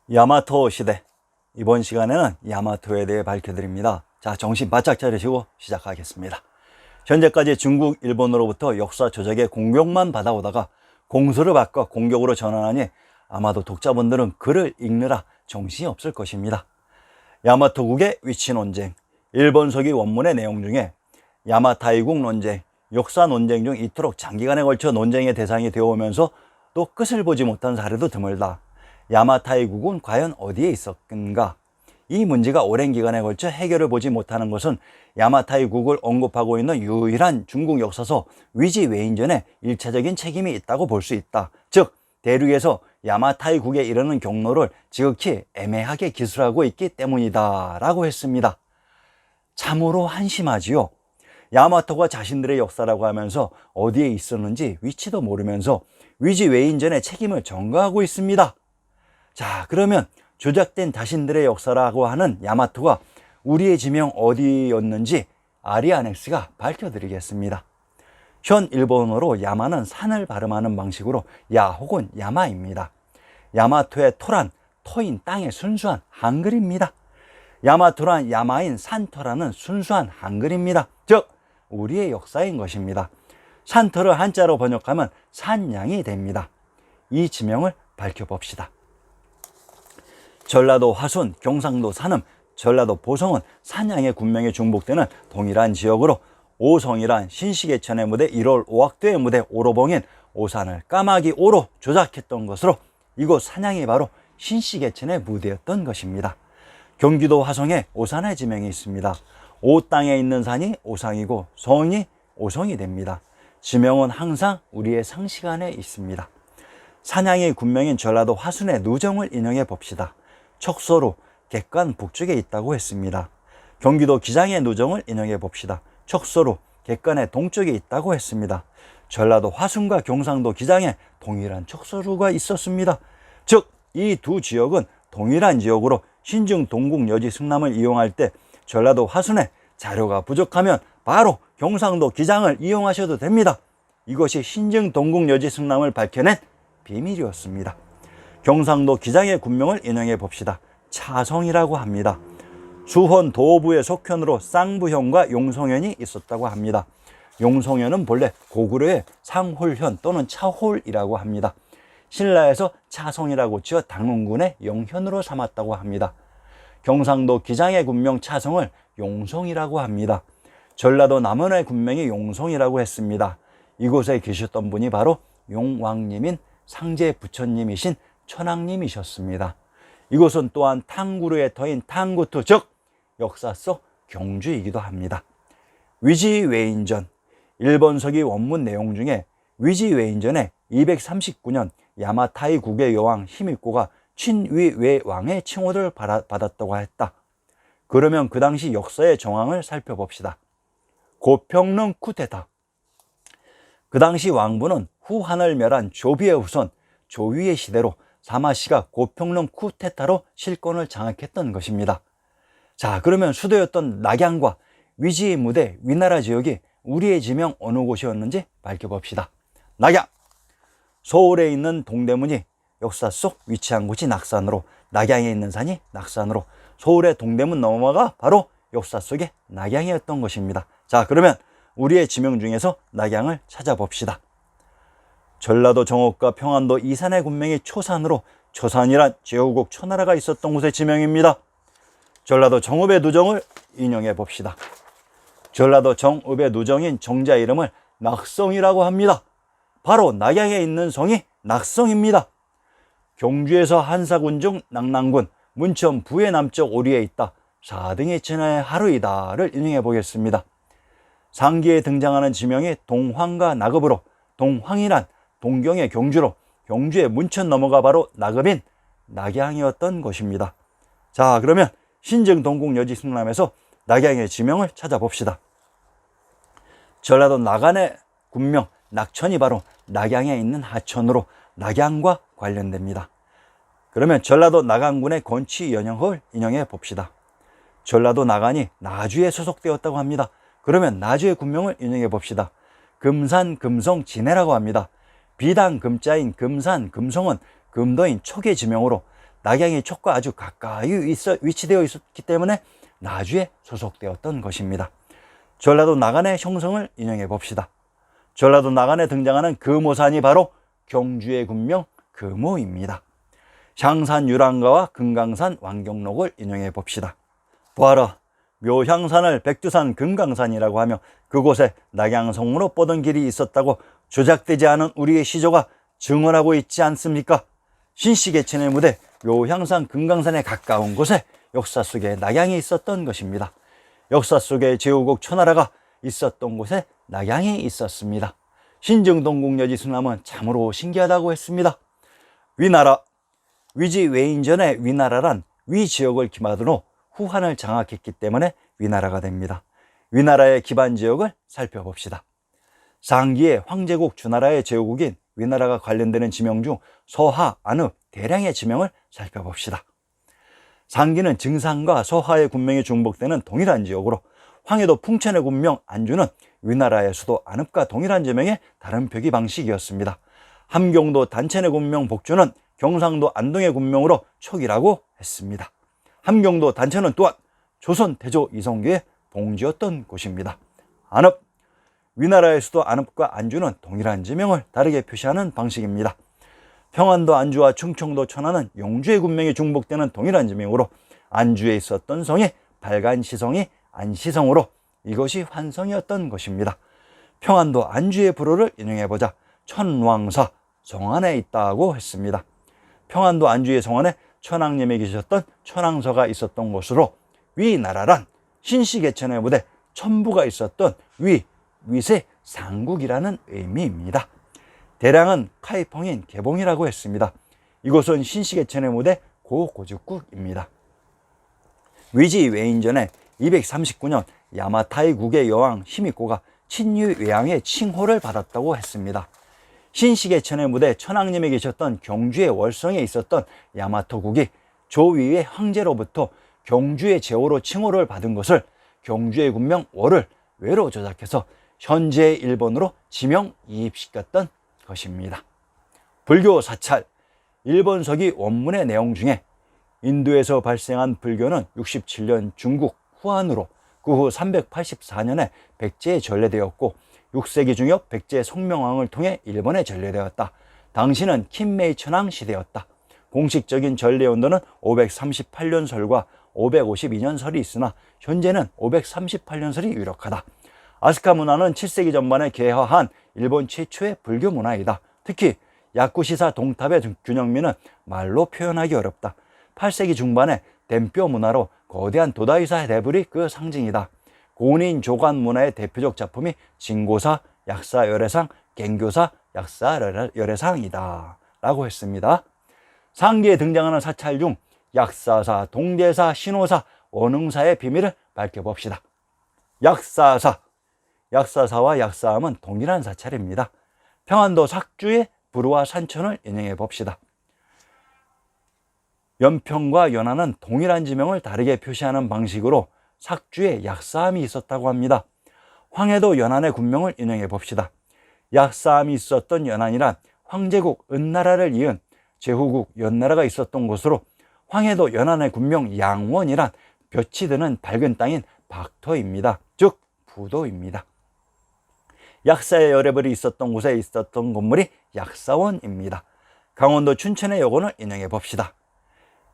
야마토 시대. 이번 시간에는 야마토에 대해 밝혀드립니다. 자, 정신 바짝 차리시고 시작하겠습니다. 현재까지 중국, 일본으로부터 역사 조작의 공격만 받아오다가 공수를 바꿔 공격으로 전환하니 아마도 독자분들은 글을 읽느라 정신이 없을 것입니다. 야마토국의 위치 논쟁, 일본서기 원문의 내용 중에 야마타이국 논쟁, 역사 논쟁 중 이토록 장기간에 걸쳐 논쟁의 대상이 되어오면서 또 끝을 보지 못한 사례도 드물다. 야마타이국은 과연 어디에 있었는가? 이 문제가 오랜 기간에 걸쳐 해결을 보지 못하는 것은 야마타이국을 언급하고 있는 유일한 중국 역사서 위지웨인전에 일차적인 책임이 있다고 볼 수 있다. 즉, 대륙에서 야마타이국에 이르는 경로를 지극히 애매하게 기술하고 있기 때문이다 라고 했습니다. 참으로 한심하지요. 야마토가 자신들의 역사라고 하면서 어디에 있었는지 위치도 모르면서 위지웨인전의 책임을 전가하고 있습니다. 자, 그러면 조작된 자신들의 역사라고 하는 야마토가 우리의 지명 어디였는지 아리아넥스가 밝혀드리겠습니다. 현 일본어로 야마는 산을 발음하는 방식으로 야 혹은 야마입니다. 야마토의 토란, 토인 땅의 순수한 한글입니다. 야마토란 야마인 산토라는 순수한 한글입니다. 즉, 우리의 역사인 것입니다. 산토를 한자로 번역하면 산양이 됩니다. 이 지명을 밝혀봅시다. 전라도 화순, 경상도 산음, 전라도 보성은 산양의 군명에 중복되는 동일한 지역으로 오성이란 신시계천의 무대 1월 오악도의 무대 오로봉인 오산을 까마귀 오로 조작했던 것으로 이곳 산양이 바로 신시계천의 무대였던 것입니다. 경기도 화성에 오산의 지명이 있습니다. 오 땅에 있는 산이 오상이고 성이 오성이 됩니다. 지명은 항상 우리의 상식 안에 있습니다. 산양의 군명인 전라도 화순의 누정을 인용해 봅시다. 척서로 객관 북쪽에 있다고 했습니다. 경기도 기장의 누정을 인용해 봅시다. 척서로 객관의 동쪽에 있다고 했습니다. 전라도 화순과 경상도 기장에 동일한 척서루가 있었습니다. 즉, 이 두 지역은 동일한 지역으로 신증 동국 여지 승남을 이용할 때 전라도 화순에 자료가 부족하면 바로 경상도 기장을 이용하셔도 됩니다. 이것이 신증 동국 여지 승남을 밝혀낸 비밀이었습니다. 경상도 기장의 군명을 인용해 봅시다. 차성이라고 합니다. 수헌 도부의 속현으로 쌍부현과 용성현이 있었다고 합니다. 용성현은 본래 고구려의 상홀현 또는 차홀이라고 합니다. 신라에서 차성이라고 지어 당운군의 영현으로 삼았다고 합니다. 경상도 기장의 군명 차성을 용성이라고 합니다. 전라도 남원의 군명이 용성이라고 했습니다. 이곳에 계셨던 분이 바로 용왕님인 상제 부처님이신 천왕님이셨습니다. 이곳은 또한 탕구루의 터인 탕구투, 즉 역사 속 경주이기도 합니다. 위지웨인전, 일본서기 원문 내용 중에 위지웨인전에 239년 야마타이국의 여왕 히미코가 친위웨왕의 칭호를 받았다고 했다. 그러면 그 당시 역사의 정황을 살펴봅시다. 고평릉 쿠데타. 그 당시 왕부는 후한을 멸한 조비의 후손 조위의 시대로 사마시가 고평릉 쿠데타로 실권을 장악했던 것입니다. 자, 그러면 수도였던 낙양과 위지의 무대 위나라 지역이 우리의 지명 어느 곳이었는지 밝혀봅시다. 낙양, 서울에 있는 동대문이 역사 속 위치한 곳이 낙산으로, 낙양에 있는 산이 낙산으로, 서울의 동대문 넘어가 바로 역사 속의 낙양이었던 것입니다. 자, 그러면 우리의 지명 중에서 낙양을 찾아봅시다. 전라도 정읍과 평안도 이산의 군명이 초산으로, 초산이란 제후국 초나라가 있었던 곳의 지명입니다. 전라도 정읍의 누정을 인용해 봅시다. 전라도 정읍의 누정인 정자 이름을 낙성이라고 합니다. 바로 낙양에 있는 성이 낙성입니다. 경주에서 한사군 중 낙랑군, 문천 부의 남쪽 오리에 있다. 4등의 천하의 하루이다를 인용해 보겠습니다. 상기에 등장하는 지명이 동황과 낙읍으로, 동황이란 동경의 경주로, 경주의 문천 넘어가 바로 낙읍인 낙양이었던 것입니다. 자, 그러면 신증 동국 여지 승남에서 낙양의 지명을 찾아봅시다. 전라도 나간의 군명 낙천이 바로 낙양에 있는 하천으로 낙양과 관련됩니다. 그러면 전라도 나간군의 건치 연영을 인용해 봅시다. 전라도 나간이 나주에 소속되었다고 합니다. 그러면 나주의 군명을 인용해 봅시다. 금산 금성 진해라고 합니다. 비단 금자인 금산 금성은 금도인 촉의 지명으로 낙양이 촉과 아주 가까이 위치되어 있었기 때문에 나주에 소속되었던 것입니다. 전라도 나간의 형성을 인용해 봅시다. 전라도 나간에 등장하는 금오산이 바로 경주의 군명 금오입니다. 향산 유랑가와 금강산 왕경록을 인용해 봅시다. 보아라, 묘향산을 백두산 금강산이라고 하며 그곳에 낙양성으로 뻗은 길이 있었다고 조작되지 않은 우리의 시조가 증언하고 있지 않습니까? 신시계천의 무대 묘향산 금강산에 가까운 곳에 역사 속에 낙양이 있었던 것입니다. 역사 속에 제후국 초나라가 있었던 곳에 낙양이 있었습니다. 신정동 국려지 수남은 참으로 신기하다고 했습니다. 위나라, 위지 외인전의 위나라란 위지역을 기반으로 후한을 장악했기 때문에 위나라가 됩니다. 위나라의 기반 지역을 살펴봅시다. 상기의 황제국 주나라의 제후국인 위나라가 관련되는 지명 중 서하, 안읍, 대량의 지명을 살펴봅시다. 상기는 증산과 서하의 군명이 중복되는 동일한 지역으로 황해도 풍천의 군명 안주는 위나라의 수도 안읍과 동일한 지명의 다른 표기 방식이었습니다. 함경도 단천의 군명 복주는 경상도 안동의 군명으로 촉이라고 했습니다. 함경도 단천은 또한 조선 태조 이성계의 봉지였던 곳입니다. 안읍, 위나라의 수도 안읍과 안주는 동일한 지명을 다르게 표시하는 방식입니다. 평안도 안주와 충청도 천안은 영주의 군명이 중복되는 동일한 지명으로 안주에 있었던 성이 발간시성이 안시성으로 이것이 환성이었던 것입니다. 평안도 안주의 불호를 인용해보자 천왕사 성안에 있다고 했습니다. 평안도 안주의 성안에 천왕님이 계셨던 천왕서가 있었던 곳으로 위나라란 신시계천의 무대 천부가 있었던 위세 상국이라는 의미입니다. 대량은 카이펑인 개봉이라고 했습니다. 이곳은 신시계천의 무대 고고죽국입니다. 위지 외인전에 239년 야마타이 국의 여왕 히미코가 친유외왕의 칭호를 받았다고 했습니다. 신시계천의 무대 천왕님이 계셨던 경주의 월성에 있었던 야마토국이 조위의 황제로부터 경주의 제호로 칭호를 받은 것을 경주의 군명 월을 외로 조작해서 현재의 일본으로 지명 이입시켰던 것입니다. 불교 사찰, 일본서기 원문의 내용 중에 인도에서 발생한 불교는 67년 중국 후한으로 그 후 384년에 백제에 전래되었고 6세기 중엽 백제 송명왕을 통해 일본에 전래되었다. 당시는 킨메이 천황 시대였다. 공식적인 전래 연도는 538년설과 552년설이 있으나 현재는 538년설이 유력하다. 아스카 문화는 7세기 전반에 개화한 일본 최초의 불교 문화이다. 특히 야쿠시사 동탑의 균형미는 말로 표현하기 어렵다. 8세기 중반에 덴뼈 문화로 거대한 도다이사 대불이 그 상징이다. 고인 조관 문화의 대표적 작품이 진고사, 약사 열애상, 갱교사, 약사 열애상이다 라고 했습니다. 상기에 등장하는 사찰 중 약사사, 동대사, 신호사, 원흥사의 비밀을 밝혀봅시다. 약사사와 약사함은 동일한 사찰입니다. 평안도 삭주의 부루와 산천을 인용해 봅시다. 연평과 연안은 동일한 지명을 다르게 표시하는 방식으로 삭주에 약사함이 있었다고 합니다. 황해도 연안의 군명을 인용해 봅시다. 약사함이 있었던 연안이란 황제국 은나라를 이은 제후국 연나라가 있었던 곳으로 황해도 연안의 군명 양원이란 볕이 드는 밝은 땅인 박터입니다. 즉 부도입니다. 약사의 열애벌이 있었던 곳에 있었던 건물이 약사원입니다. 강원도 춘천의 여건을 인용해 봅시다.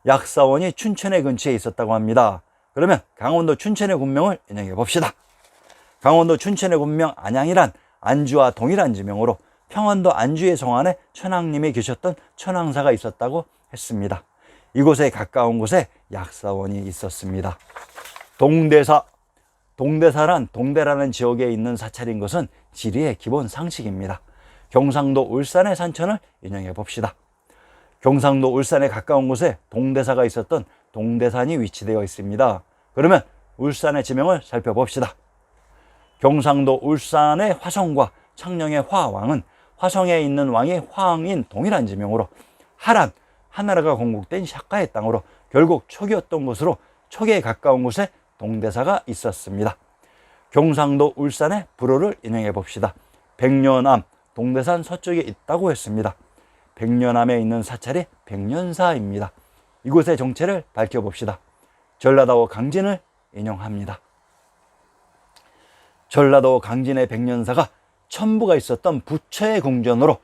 약사원이 춘천의 근처에 있었다고 합니다. 그러면 강원도 춘천의 군명을 인용해 봅시다. 강원도 춘천의 군명 안양이란 안주와 동일한 지명으로 평안도 안주의 성안에 천왕님이 계셨던 천왕사가 있었다고 했습니다. 이곳에 가까운 곳에 약사원이 있었습니다. 동대사란 동대라는 지역에 있는 사찰인 것은 지리의 기본 상식입니다. 경상도 울산의 산천을 인용해 봅시다. 경상도 울산에 가까운 곳에 동대사가 있었던 동대산이 위치되어 있습니다. 그러면 울산의 지명을 살펴봅시다. 경상도 울산의 화성과 창녕의 화왕은 화성에 있는 왕이 화왕인 동일한 지명으로 하란, 하나라가 건국된 샤카의 땅으로 결국 촉이었던 곳으로 촉에 가까운 곳에 동대사가 있었습니다. 경상도 울산의 불호를 인용해 봅시다. 백년암, 동대산 서쪽에 있다고 했습니다. 백년암에 있는 사찰이 백년사입니다. 이곳의 정체를 밝혀봅시다. 전라도 강진을 인용합니다. 전라도 강진의 백년사가 천부가 있었던 부처의 궁전으로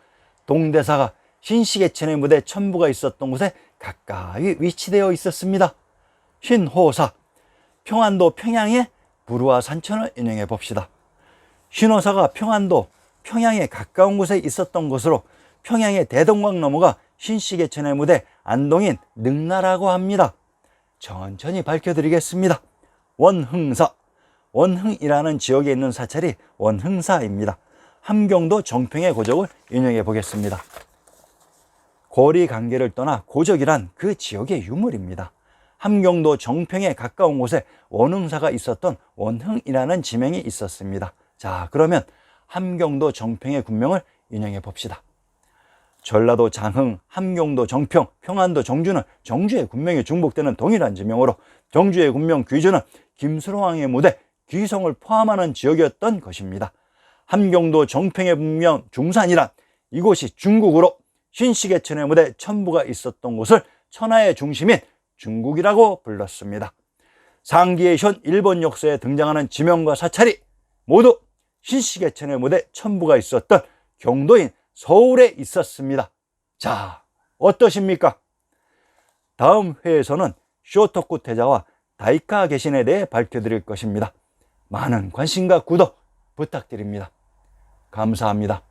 동대사가 신시계천의 무대 천부가 있었던 곳에 가까이 위치되어 있었습니다. 신호사, 평안도 평양의 부루와 산천을 인용해 봅시다. 신호사가 평안도 평양에 가까운 곳에 있었던 곳으로 평양의 대동강 넘어가 신시계천의 무대 안동인 능라라고 합니다. 천천히 밝혀드리겠습니다. 원흥사, 원흥이라는 지역에 있는 사찰이 원흥사입니다. 함경도 정평의 고적을 인용해 보겠습니다. 고리 관계를 떠나 고적이란 그 지역의 유물입니다. 함경도 정평에 가까운 곳에 원흥사가 있었던 원흥이라는 지명이 있었습니다. 자, 그러면 함경도 정평의 군명을 인용해 봅시다. 전라도 장흥, 함경도 정평, 평안도 정주는 정주의 군명이 중복되는 동일한 지명으로 정주의 군명 귀주는 김수로왕의 무대 귀성을 포함하는 지역이었던 것입니다. 함경도 정평의 분명 중산이란 이곳이 중국으로 신시계천의 무대 천부가 있었던 곳을 천하의 중심인 중국이라고 불렀습니다. 상기의 현 일본 역사에 등장하는 지명과 사찰이 모두 신시계천의 무대 천부가 있었던 경도인 서울에 있었습니다. 자, 어떠십니까? 다음 회에서는 쇼토쿠 태자와 다이카 개신에 대해 밝혀드릴 것입니다. 많은 관심과 구독 부탁드립니다. 감사합니다.